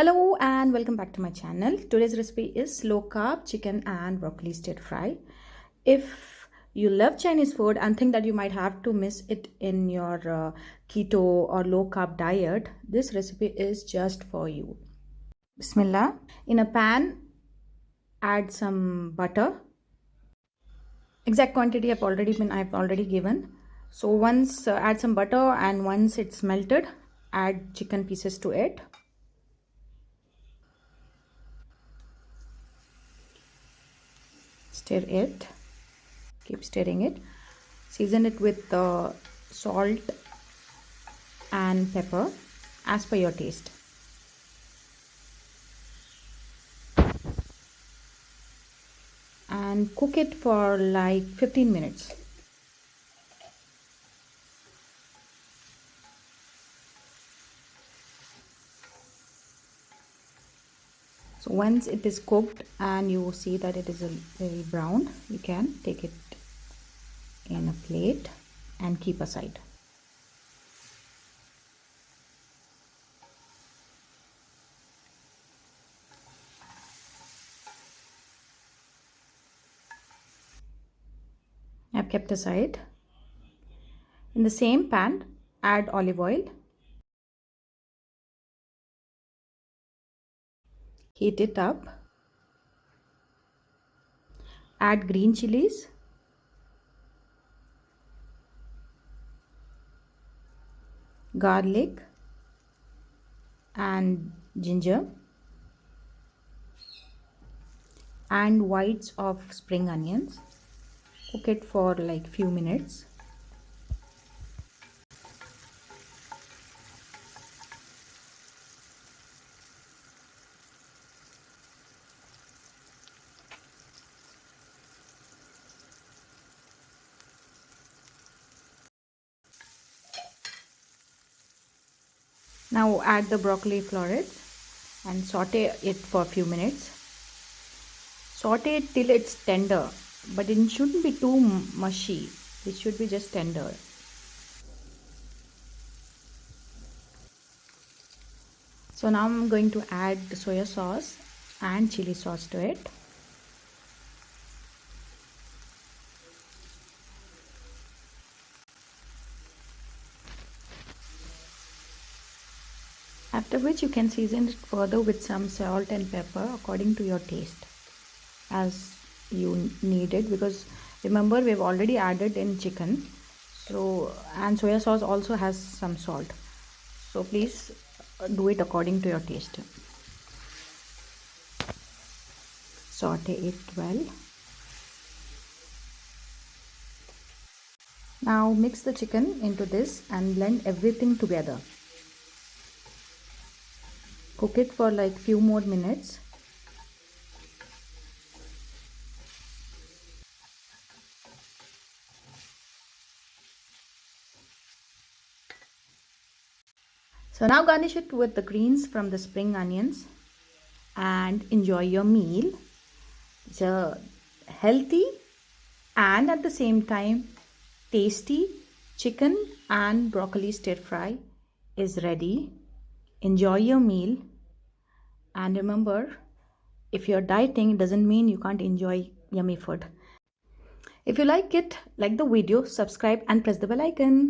Hello and welcome back to my channel. Today's recipe is low carb chicken and broccoli stir fry. If you love Chinese food and think that you might have to miss it in your keto or low carb diet, this recipe is just for you. Bismillah. In a pan, add some butter. Exact quantity I've already given. So once add some butter, and once it's melted, add chicken pieces to it. Stir it, keep stirring it. Season it with salt and pepper as per your taste. And cook it for like 15 minutes. So once it is cooked and you see that it is a very brown, you can take it in a plate and keep aside. I've kept aside. In the same pan, add olive oil. Heat it up. Add green chilies. Garlic and ginger. And whites of spring onions. Cook it for like few minutes. Now add the broccoli florets and saute it for a few minutes. Saute it till it's tender, but it shouldn't be too mushy. It should be just tender. So now I'm going to add soya sauce and chili sauce to it. After which you can season it further with some salt and pepper according to your taste as you need it, because remember we've already added in chicken, so and soya sauce also has some salt, so please do it according to your taste. Saute it well. Now mix the chicken into this and blend everything together. Cook it for like few more minutes. So now garnish it with the greens from the spring onions and enjoy your meal. It's a healthy and at the same time tasty chicken and broccoli stir fry is ready. Enjoy your meal, and remember, if you're dieting, it doesn't mean you can't enjoy yummy food. If you like it, like the video, subscribe and press the bell icon.